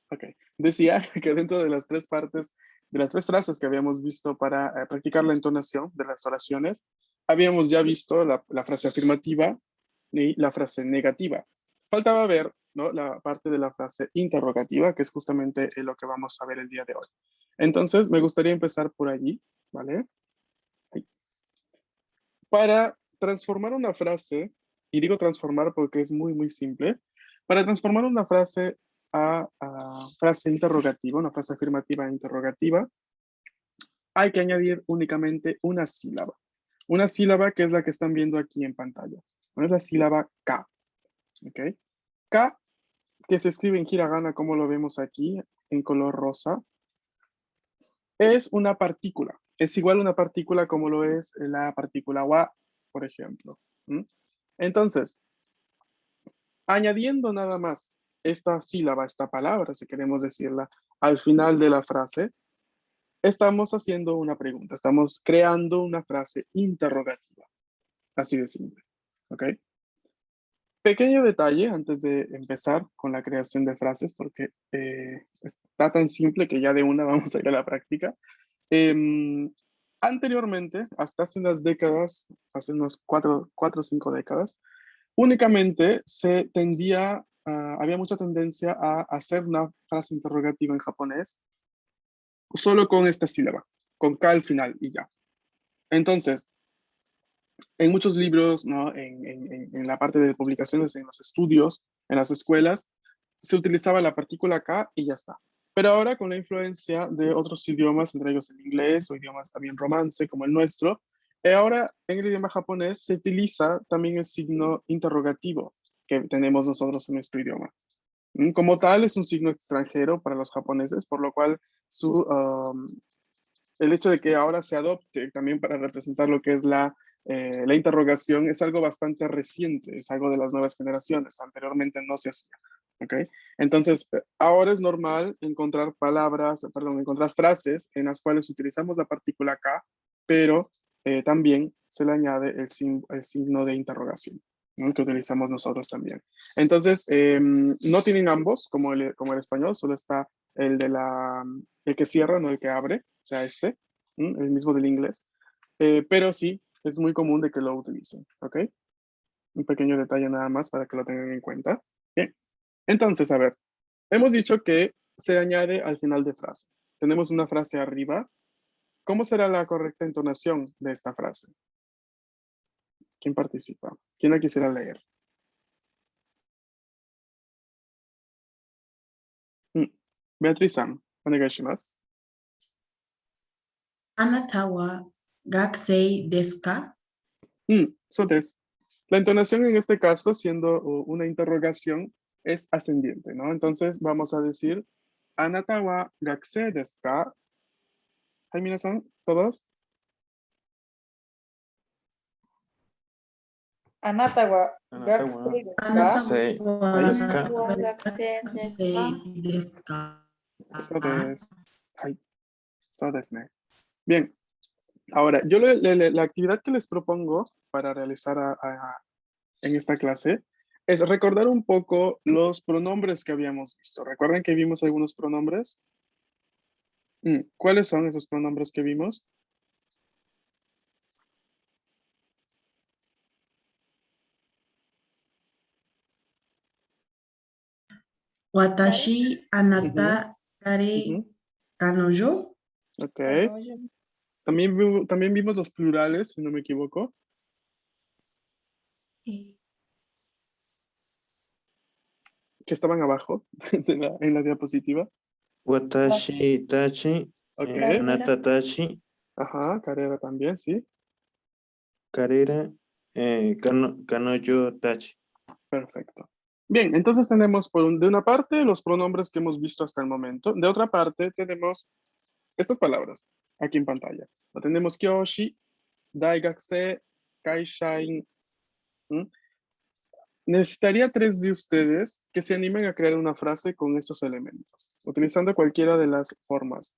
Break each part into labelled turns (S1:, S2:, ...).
S1: Ok. Decía que dentro de las tres partes, de las tres frases que habíamos visto para practicar la entonación de las oraciones, habíamos ya visto la frase afirmativa y la frase negativa. Faltaba ver, ¿no?, la parte de la frase interrogativa, que es justamente lo que vamos a ver el día de hoy. Entonces, me gustaría empezar por allí, ¿vale? Ahí. Para transformar una frase, y digo transformar porque es muy, muy simple, para transformar una frase a frase interrogativa, una frase afirmativa a interrogativa, hay que añadir únicamente una sílaba. Una sílaba que es la que están viendo aquí en pantalla. No es la sílaba K. ¿Ok? K, que se escribe en hiragana como lo vemos aquí, en color rosa, es una partícula. Es igual a una partícula como lo es la partícula wa, por ejemplo. ¿Mm? Entonces, añadiendo nada más esta sílaba, esta palabra, si queremos decirla, al final de la frase, estamos haciendo una pregunta, estamos creando una frase interrogativa. Así de simple. ¿Ok? Pequeño detalle antes de empezar con la creación de frases, porque está tan simple que ya de una vamos a ir a la práctica. Anteriormente, hasta hace unas décadas, hace unos 4 o 5 décadas, únicamente se tendía, había mucha tendencia a hacer una frase interrogativa en japonés solo con esta sílaba, con K al final y ya. Entonces, en muchos libros, ¿no?, en la parte de publicaciones, en los estudios, en las escuelas, se utilizaba la partícula K y ya está. Pero ahora con la influencia de otros idiomas, entre ellos el inglés o idiomas también romance como el nuestro, ahora en el idioma japonés se utiliza también el signo interrogativo que tenemos nosotros en nuestro idioma. Como tal, es un signo extranjero para los japoneses, por lo cual el hecho de que ahora se adopte también para representar lo que es la interrogación es algo bastante reciente, es algo de las nuevas generaciones. Anteriormente no se hacía. ¿Ok? Entonces, ahora es normal encontrar encontrar frases en las cuales utilizamos la partícula K, pero también se le añade el signo de interrogación, ¿no?, que utilizamos nosotros también. Entonces, no tienen ambos, como el español, solo está el que cierra, no el que abre, o sea, el mismo del inglés. Pero sí, es muy común de que lo utilicen, ¿ok? Un pequeño detalle nada más para que lo tengan en cuenta. Bien. Entonces, a ver, hemos dicho que se añade al final de frase. Tenemos una frase arriba. ¿Cómo será la correcta entonación de esta frase? ¿Quién participa? ¿Quién la quisiera leer? Beatriz-san, onegaishimasu.
S2: あなたは学生ですか?
S1: So des. La entonación en este caso, siendo una interrogación, es ascendiente, ¿no? Entonces vamos a decir, Anata wa gakusei desu ka? Hay minasan, todos.
S3: あなたは学生ですか？So
S1: des. Ay, so desu ne. Bien. Ahora, yo la actividad que les propongo para realizar en esta clase es recordar un poco los pronombres que habíamos visto. ¿Recuerdan que vimos algunos pronombres? ¿Cuáles son esos pronombres que vimos?
S2: Watashi, anata, kare, kanojo.
S1: Ok. También vimos los plurales, si no me equivoco. Que estaban abajo en la diapositiva.
S4: Watashi, tachi,
S1: Ok.
S4: anata, tachi,
S1: Ajá, carrera también, sí.
S4: karera, kanojo, tachi.
S1: Perfecto. Bien, entonces tenemos de una parte los pronombres que hemos visto hasta el momento. De otra parte tenemos estas palabras aquí en pantalla. Lo tenemos kyoshi, daigakusei, kaishain. Necesitaría 3 de ustedes que se animen a crear una frase con estos elementos, utilizando cualquiera de las formas.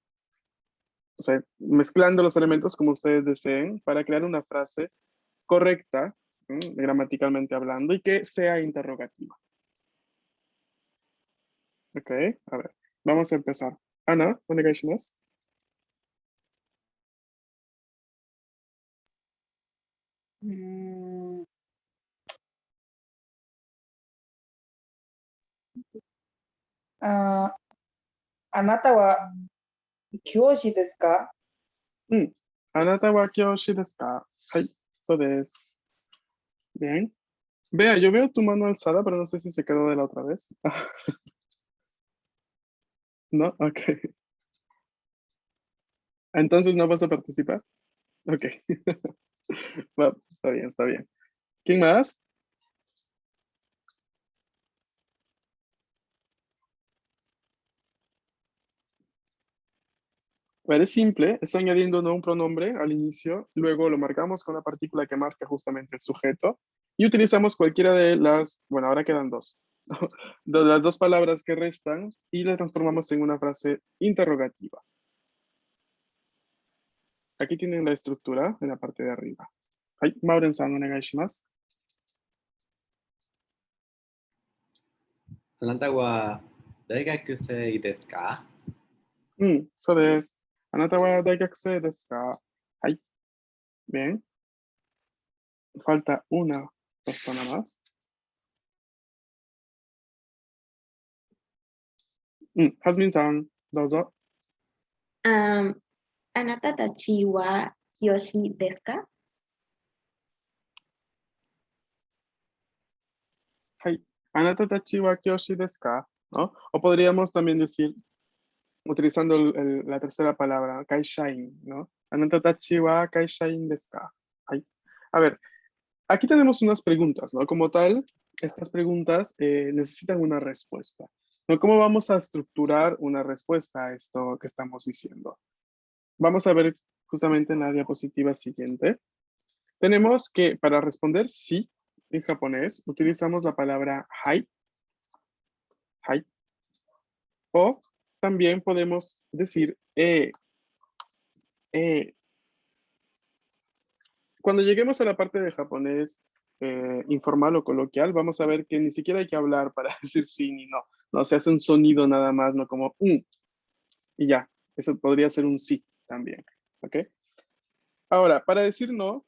S1: O sea, mezclando los elementos como ustedes deseen para crear una frase correcta, gramaticalmente hablando, y que sea interrogativa. Ok, a ver, vamos a empezar. Ana, onegaishimasu.
S3: Mm, ああなたは教師ですか？Anata
S1: wa kyoshi desu ka? Ay, eso es. Bien. Vea, yo veo tu mano alzada, pero no sé si se quedó de la otra vez. ¿No? Ok. Entonces no vas a participar. Ok. Va, está bien, está bien. ¿Quién más? A ver, es simple, es añadiendo ¿no? un pronombre al inicio, luego lo marcamos con la partícula que marca justamente el sujeto y utilizamos cualquiera de las, bueno, ahora quedan dos, de las dos palabras que restan y la transformamos en una frase interrogativa. Aquí tienen la estructura en la parte de arriba. Ay, Mauren-san, onegaishimasu.
S5: あなたは大学生ですか？
S1: そうです。あなたは大学生ですか? Ay, bien. Falta una persona más. Jasmine-san, どうぞ。
S6: あなたたちは教師ですか？
S1: はい。Anata tachi wa kyoshi desu ka? ¿No? O podríamos también decir, utilizando la tercera palabra, kaishain, ¿no? Anata tachi wa kaishain desu ka? Ay. A ver, aquí tenemos unas preguntas, ¿no? Como tal, estas preguntas necesitan una respuesta, ¿no? ¿Cómo vamos a estructurar una respuesta a esto que estamos diciendo? Vamos a ver justamente en la diapositiva siguiente. Tenemos que para responder sí en japonés utilizamos la palabra hai. Hai. O también podemos decir Cuando lleguemos a la parte de japonés informal o coloquial, vamos a ver que ni siquiera hay que hablar para decir sí ni no. No, se hace un sonido nada más, no como y ya. Eso podría ser un sí también. ¿Ok? Ahora, para decir no,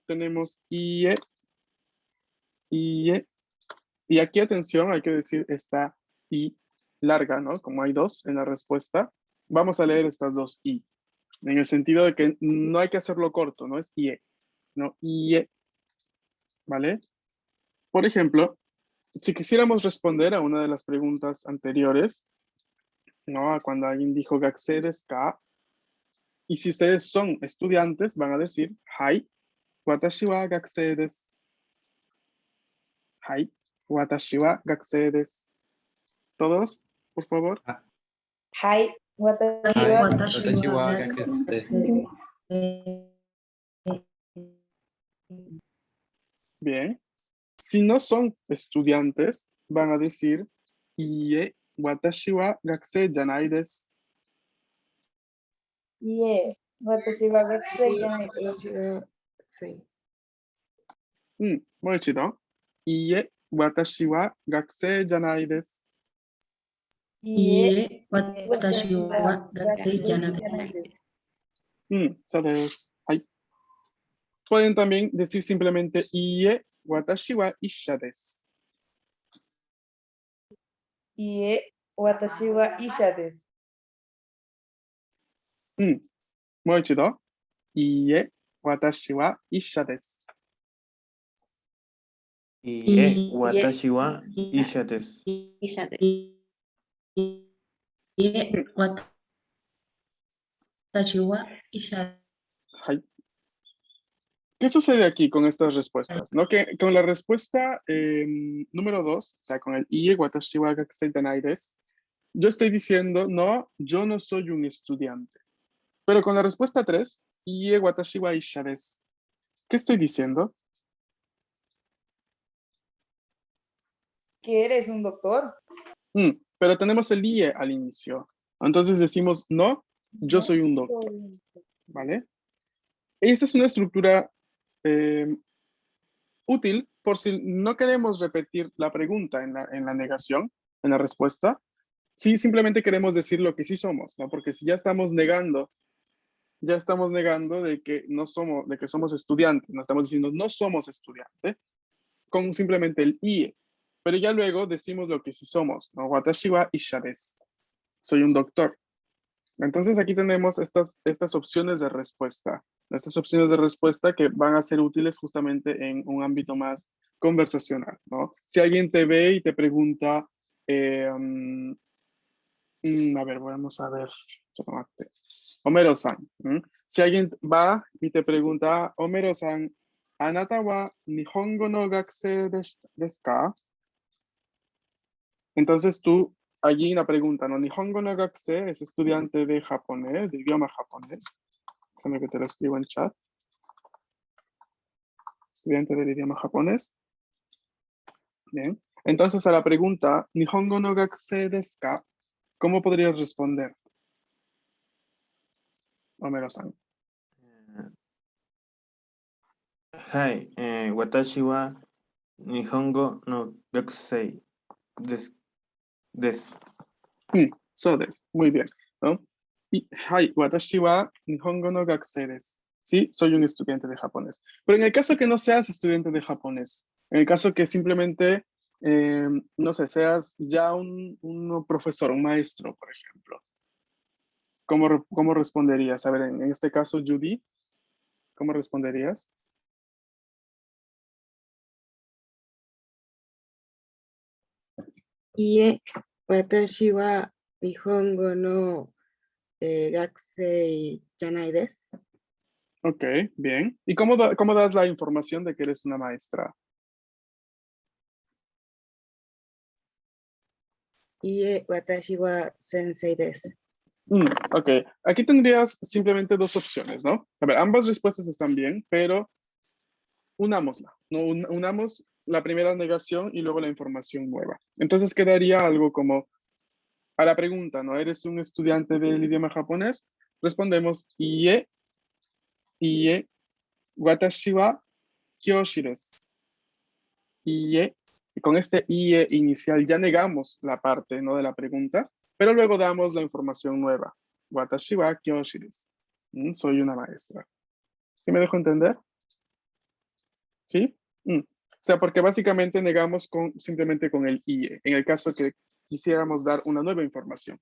S1: tenemos ie. Y aquí, atención, hay que decir esta i larga, ¿no? Como hay dos en la respuesta, vamos a leer estas dos i. En el sentido de que no hay que hacerlo corto, no es ie, no ie, ¿vale? Por ejemplo, si quisiéramos responder a una de las preguntas anteriores, ¿no? A cuando alguien dijo gakusei desu ka, y si ustedes son estudiantes, van a decir, hai, watashi wa gakusei desu. Hai, watashi wa gakusei desu. ¿Todos, por favor?
S3: はい、私
S2: はい、
S3: は
S2: 私
S5: 私は
S2: は
S5: 学生です。
S3: 学生です。
S1: Bien. Si no son estudiantes, van a decir, ie, watashi wa gakusei janai desu.
S3: いえ、私は学生じゃないです。
S1: もう一度。いいえ、私は学生じゃないです。
S3: いいえ、
S2: 私は学生じゃない
S3: です。
S1: そうです。はい。Pueden también decir simplemente, いいえ、私は医者です。
S3: いいえ、私は医者です。
S1: もう一度。いいえ、私は医者です。
S4: いいえ、私は医者です。
S6: 医者です。
S2: いえ、私は医者。
S1: はい。¿Qué sucede aquí con estas respuestas? ¿No? Que con la respuesta número 2, o sea, con el ie watashi wa gakusei janai desu, yo estoy diciendo, no, yo no soy un estudiante. Pero con la respuesta 3, ie watashi wa isha desu, ¿qué estoy diciendo?
S3: ¿Que eres un doctor?
S1: Pero tenemos el ie al inicio. Entonces decimos, no, yo soy un doctor. ¿Vale? Esta es una estructura útil por si no queremos repetir la pregunta en la negación, en la respuesta. Sí, simplemente queremos decir lo que sí somos, ¿no? Porque si ya estamos negando de que no somos, de que somos estudiantes, no estamos diciendo no somos estudiantes, con simplemente el IE. Pero ya luego decimos lo que sí somos, ¿no? Watashi wa isha desu. Soy un doctor. Entonces aquí tenemos estas opciones de respuesta. Estas opciones de respuesta que van a ser útiles justamente en un ámbito más conversacional, ¿no? Si alguien te ve y te pregunta, a ver, vamos a ver. Homero-san. Si alguien va y te pregunta, Homero-san, ¿anata wa nihongo no gakusei desu ka? Entonces tú, allí la pregunta, ¿no? Nihongo no gakusei es estudiante de japonés, de idioma japonés. Déjame que te lo escribo en chat. Estudiante del idioma japonés. Bien. Entonces a la pregunta, Nihongo no gakusei desu ka? ¿Cómo podrías responder, Homero-san?
S4: はい、私は日本語の学生です。
S1: そうです。Muy bien, ¿no? Y, hai, watashi wa nihongo no gakusei desu. Sí, soy un estudiante de japonés. Pero en el caso que no seas estudiante de japonés, en el caso que simplemente, no sé, seas ya un profesor, un maestro, por ejemplo, ¿cómo responderías? A ver, en este caso, Judy, ¿cómo responderías?
S3: いいえ、私は日本語の、学生じゃないです。
S1: Ok, bien. ¿Y cómo das la información de que eres una maestra?
S3: いいえ、私は先生です。
S1: Ok, aquí tendrías simplemente dos opciones, ¿no? A ver, ambas respuestas están bien, pero unámosla, ¿no? Unamos la primera negación y luego la información nueva. Entonces quedaría algo como a la pregunta, ¿no? ¿Eres un estudiante del idioma japonés? Respondemos, iie, watashi wa kyoshi desu. Iie, y con este IE inicial ya negamos la parte, ¿no? De la pregunta, pero luego damos la información nueva. Watashi wa kyoshi desu. Soy una maestra. ¿Sí me dejo entender? ¿Sí? O sea, porque básicamente negamos simplemente con el IE, en el caso que quisiéramos dar una nueva información.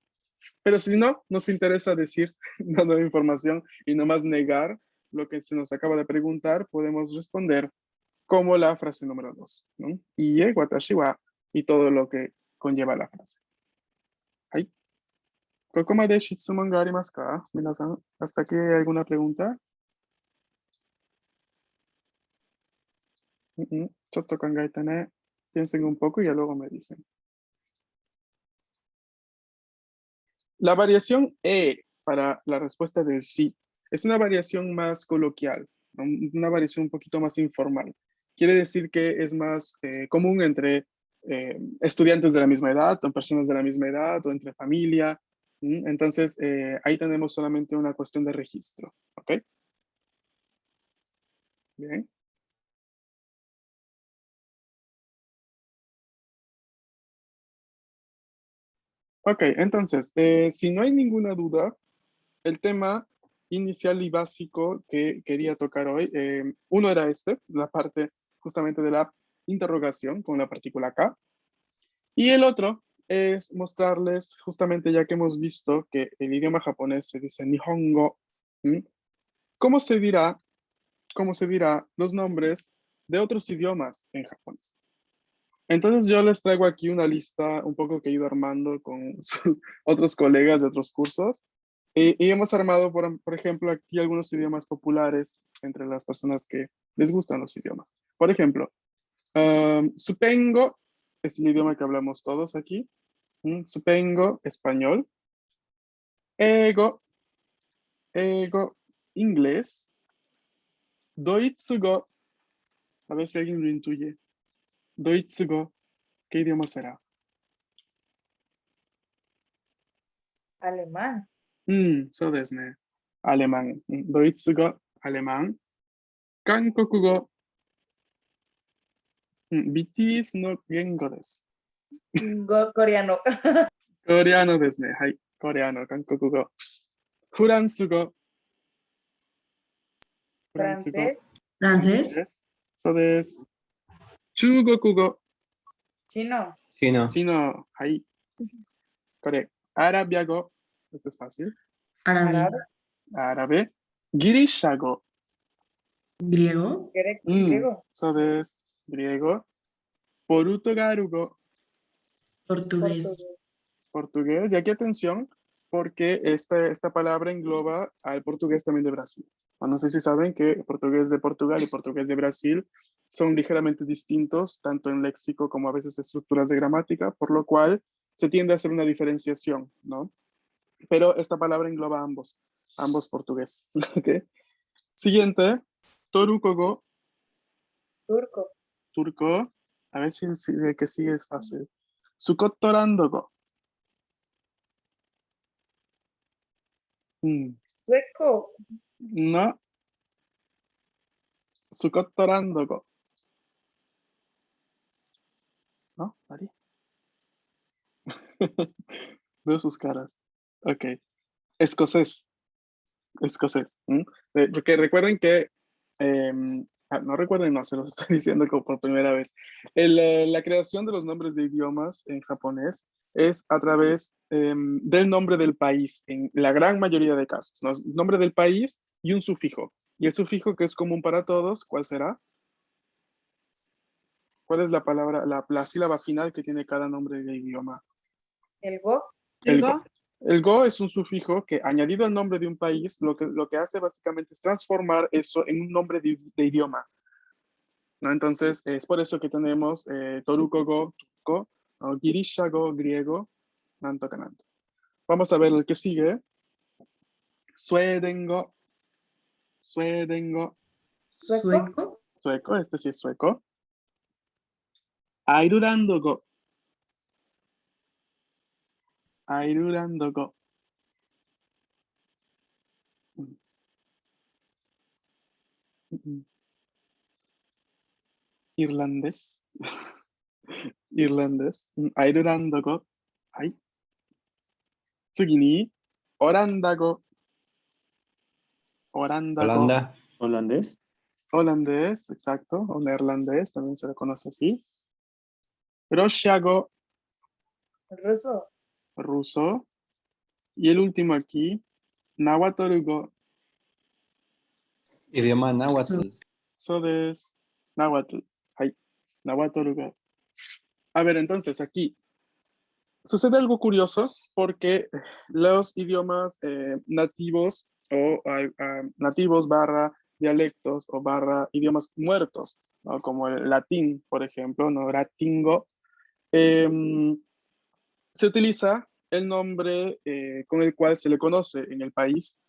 S1: Pero si no, nos interesa decir una nueva información y no más negar lo que se nos acaba de preguntar, podemos responder como la frase número 2, ¿no? IE, watashi wa, y todo lo que conlleva la frase. ¿Hay? ¿Kokoma de shitsumon ga arimasu ka? Minasan, ¿hasta aquí hay alguna pregunta? ちょっと考えてね。Piensen un poco y ya luego me dicen. La variación E para la respuesta de sí es una variación más coloquial, ¿no? Una variación un poquito más informal. Quiere decir que es más común entre estudiantes de la misma edad, o personas de la misma edad, o entre familia. Entonces, ahí tenemos solamente una cuestión de registro. ¿Ok? Bien. Ok, entonces, si no hay ninguna duda, el tema inicial y básico que quería tocar hoy, uno era la parte justamente de la interrogación con la partícula K, y el otro es mostrarles justamente ya que hemos visto que el idioma japonés se dice Nihongo, ¿cómo se dirá los nombres de otros idiomas en japonés? Entonces yo les traigo aquí una lista un poco que he ido armando con sus otros colegas de otros cursos. Y hemos armado, por ejemplo, aquí algunos idiomas populares entre las personas que les gustan los idiomas. Por ejemplo, Supengo es el idioma que hablamos todos aquí. Supengo, español. Ego, inglés. Doitsugo, a ver si alguien lo intuye. Doitsugo, ¿qué idioma será?
S3: Alemán.
S1: So desu ne. Alemán. Doitsugo, alemán. Kankokugo. BTS no gengo desu.
S3: Coreano.
S1: Coreano desne. Hai. Coreano, Hankokugo. Furansugo.
S7: Francés.
S2: Francés.
S1: Francés. So desu. Chugokugo.
S7: Chino.
S5: Chino.
S1: Chino. Hai. Correcto. Arabiago. Esto es fácil.
S2: Árabe.
S7: Árabe.
S1: Árabe. Girishago.
S2: Griego.
S7: Griego.
S1: So desu. Griego. Portugalugo.
S2: Portugués.
S1: Portugués. Y aquí atención, porque esta palabra engloba al portugués también de Brasil. No sé si saben que el portugués de Portugal y portugués de Brasil son ligeramente distintos, tanto en léxico como a veces estructuras de gramática, por lo cual se tiende a hacer una diferenciación, ¿no? Pero esta palabra engloba ambos portugués. ¿Okay? Siguiente, torukogo,
S7: Turco.
S1: turco. A ver si el que sigue es fácil. Sukottorandogo.
S7: Sueco.
S1: No. Sukottorandogo. ¿No? María. Veo sus caras. Ok. Escocés. Escocés. Porque recuerden que, no recuerden, no, se los estoy diciendo como por primera vez. La creación de los nombres de idiomas en japonés es a través del nombre del país, en la gran mayoría de casos, ¿no? Nombre del país y un sufijo. Y el sufijo que es común para todos, ¿cuál será? ¿Cuál es la palabra, la sílaba final que tiene cada nombre de idioma?
S7: El go.
S1: El go. El go es un sufijo que, añadido al nombre de un país, lo que hace básicamente es transformar eso en un nombre de idioma, ¿no? Entonces, es por eso que tenemos Toruko-go, turco, ¿no? Girisha-go, griego, nanto cananto. Vamos a ver el que sigue. Suedengo, suedengo,
S7: Sueco.
S2: Sueco.
S1: sueco, este sí es sueco. Airurandogo, airurandogo. Irlandés. Irlandés. Airurandogo. Ay. 次に、オランダ語。オランダ語。
S5: Holanda.
S4: ¿Holandés?
S1: Holandés, exacto. O neerlandés, también se le conoce así. Rusiago,
S7: Ruso.
S1: ruso. Y el último aquí, Nahuatl-go.
S5: Idioma náhuatl.
S1: So des Nahuatl. Ay, Nahuatl-go. A ver, entonces aquí sucede algo curioso porque los idiomas nativos o nativos barra dialectos o barra idiomas muertos, ¿no? Como el latín, por ejemplo, ¿no? Latingo, se utiliza el nombre con el cual se le conoce en el país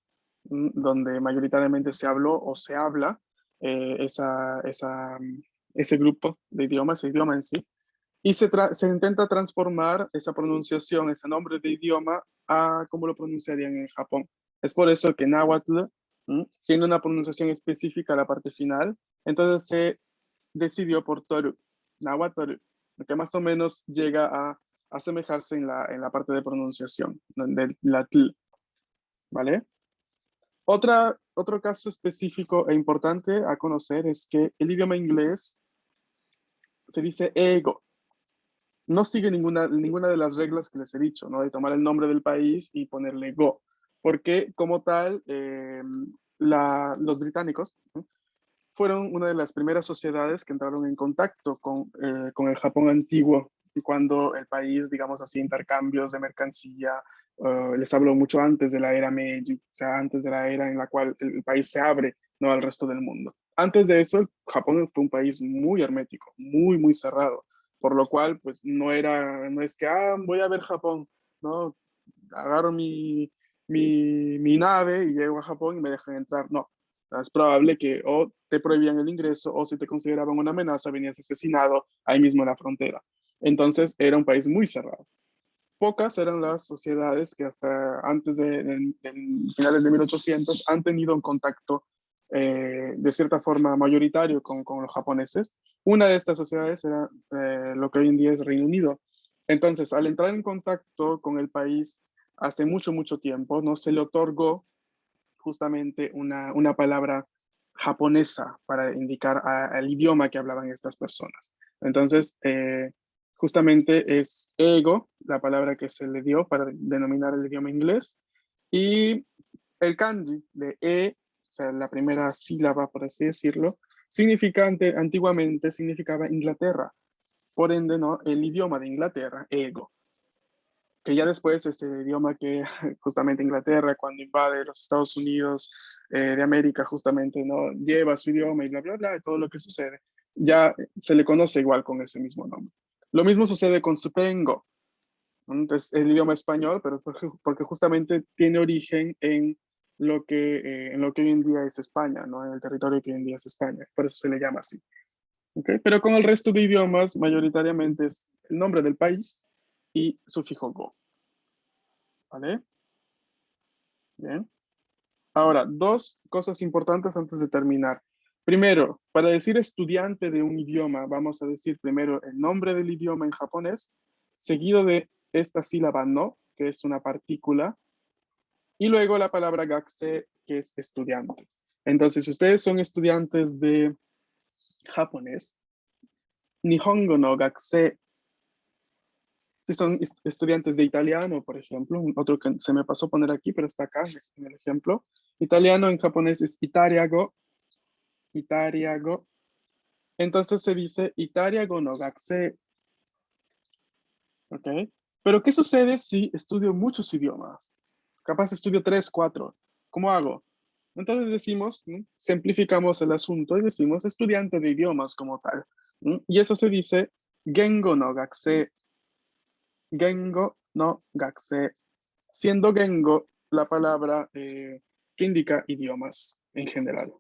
S1: donde mayoritariamente se habló o se habla ese grupo de idiomas, ese idioma en sí. Y se intenta transformar esa pronunciación, ese nombre de idioma, a cómo lo pronunciarían en Japón. Es por eso que Nahuatl tiene una pronunciación específica a la parte final. Entonces se decidió por Toru, Nahuatl, que más o menos llega a asemejarse en la parte de pronunciación, de la tl, ¿vale? Otro caso específico e importante a conocer es que el idioma inglés se dice ego. No sigue ninguna de las reglas que les he dicho, ¿no? De tomar el nombre del país y ponerle go. Porque como tal, los británicos fueron una de las primeras sociedades que entraron en contacto con el Japón antiguo y cuando el país, digamos así, intercambios de mercancía, les hablo mucho antes de la era Meiji, o sea, antes de la era en la cual el país se abre, ¿no? Al resto del mundo. Antes de eso, Japón fue un país muy hermético, muy, muy cerrado, por lo cual, pues, no es que, voy a ver Japón, ¿no? Agarro mi nave y llego a Japón y me dejan entrar, no. Es probable que o te prohibían el ingreso o si te consideraban una amenaza, venías asesinado ahí mismo en la frontera. Entonces era un país muy cerrado. Pocas eran las sociedades que hasta antes de finales de 1800 han tenido un contacto de cierta forma mayoritario con los japoneses. Una de estas sociedades era lo que hoy en día es Reino Unido. Entonces, al entrar en contacto con el país hace mucho, mucho tiempo, ¿no? Se le otorgó justamente una palabra japonesa para indicar al idioma que hablaban estas personas. Entonces, justamente es ego, la palabra que se le dio para denominar el idioma inglés, y el kanji de o sea, la primera sílaba, por así decirlo, antiguamente significaba Inglaterra. Por ende, ¿no? El idioma de Inglaterra, ego, que ya después es el idioma que justamente Inglaterra, cuando invade los Estados Unidos de América, justamente, ¿no? Lleva su idioma y bla, bla, bla, y todo lo que sucede, ya se le conoce igual con ese mismo nombre. Lo mismo sucede con Supengo, ¿no? Entonces, el idioma español, pero porque justamente tiene origen en lo que hoy en día es España, ¿no? En el territorio que hoy en día es España, por eso se le llama así. ¿Okay? Pero con el resto de idiomas, mayoritariamente es el nombre del país y sufijo go. ¿Vale? Bien. Ahora, dos cosas importantes antes de terminar. Primero, para decir estudiante de un idioma, vamos a decir primero el nombre del idioma en japonés, seguido de esta sílaba no, que es una partícula, y luego la palabra gakse, que es estudiante. Entonces, si ustedes son estudiantes de japonés, Nihongo no gakse. Si son estudiantes de italiano, por ejemplo, otro que se me pasó poner aquí, pero está acá en el ejemplo. Italiano en japonés es itariago, itariago. Entonces se dice itariago no gakse. ¿Ok? Pero ¿qué sucede si estudio muchos idiomas? Capaz estudio 3, 4. ¿Cómo hago? Entonces decimos, ¿no? Simplificamos el asunto y decimos estudiante de idiomas como tal. ¿No? Y eso se dice gengo no gakse. Gengo no gakse. Siendo gengo la palabra que indica idiomas en general.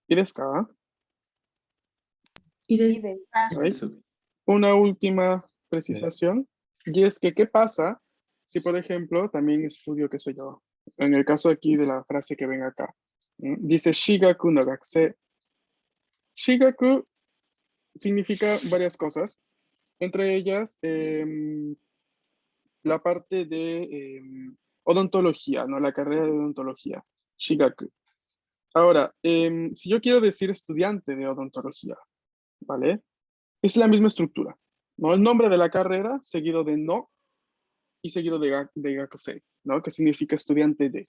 S1: ¿Y desca?
S2: Y
S7: Y
S2: des-
S7: de
S1: Right. Una última precisación, y es que ¿qué pasa si, por ejemplo, también estudio, qué sé yo, en el caso aquí de la frase que ven acá, dice Shigaku no gakse. Shigaku significa varias cosas, entre ellas la parte de odontología, ¿no? La carrera de odontología, Shigaku. Ahora, si yo quiero decir estudiante de odontología, ¿vale? Es la misma estructura, ¿no? El nombre de la carrera seguido de no y seguido de gakuse, ¿no? Que significa estudiante de.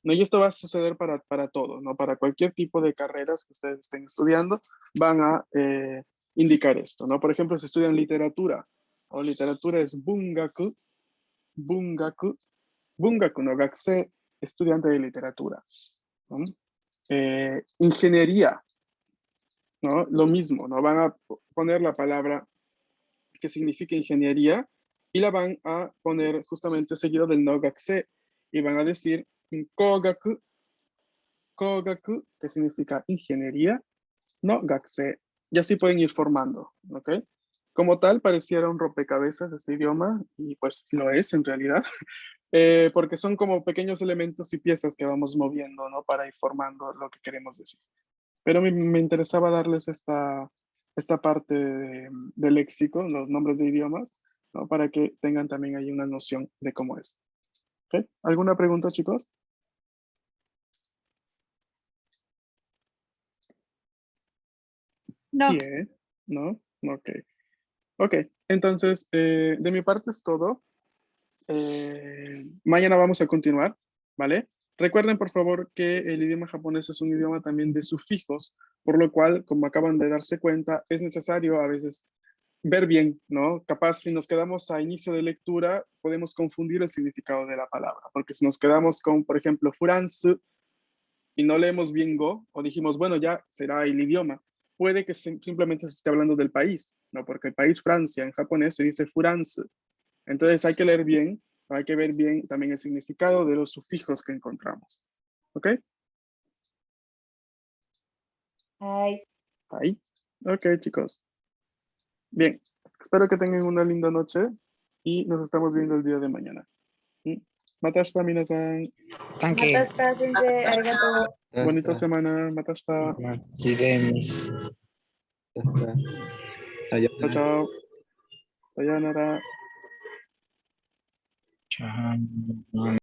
S1: ¿No? Y esto va a suceder para todo, ¿no? Para cualquier tipo de carreras que ustedes estén estudiando, van a indicar esto, ¿no? Por ejemplo, si estudian literatura, o literatura es bungaku, bungaku, bungaku no gakuse, estudiante de literatura, ¿no? Ingeniería, ¿no? Lo mismo, ¿no? Van a poner la palabra que significa ingeniería y la van a poner justamente seguido del no gakse y van a decir kogaku, kogaku, que significa ingeniería, no gakse. Y así pueden ir formando, ¿ok? Como tal, pareciera un rompecabezas este idioma, y pues lo es en realidad, porque son como pequeños elementos y piezas que vamos moviendo, ¿no? Para ir formando lo que queremos decir. Pero me interesaba darles esta parte de léxico, los nombres de idiomas, ¿no? Para que tengan también ahí una noción de cómo es. ¿Ok? ¿Alguna pregunta, chicos?
S6: No.
S1: Bien, ¿no? Ok. Ok, entonces, de mi parte es todo. Mañana vamos a continuar, ¿vale? Recuerden, por favor, que el idioma japonés es un idioma también de sufijos, por lo cual, como acaban de darse cuenta, es necesario a veces ver bien, ¿no? Capaz si nos quedamos a inicio de lectura, podemos confundir el significado de la palabra, porque si nos quedamos con, por ejemplo, furansu y no leemos bien go, o dijimos, bueno, ya será el idioma, puede que simplemente se esté hablando del país, ¿no? Porque el país Francia en japonés se dice furansu. Entonces hay que leer bien, hay que ver bien también el significado de los sufijos que encontramos. ¿Ok?
S7: ay,
S1: Ahí. Ok, chicos. Bien, espero que tengan una linda noche y nos estamos viendo el día de mañana. Matashita minasan.
S7: matasta sensei, arigato.
S1: Bonita semana. Matashita.
S5: Ya está.
S1: Chao, chao. Sayonara.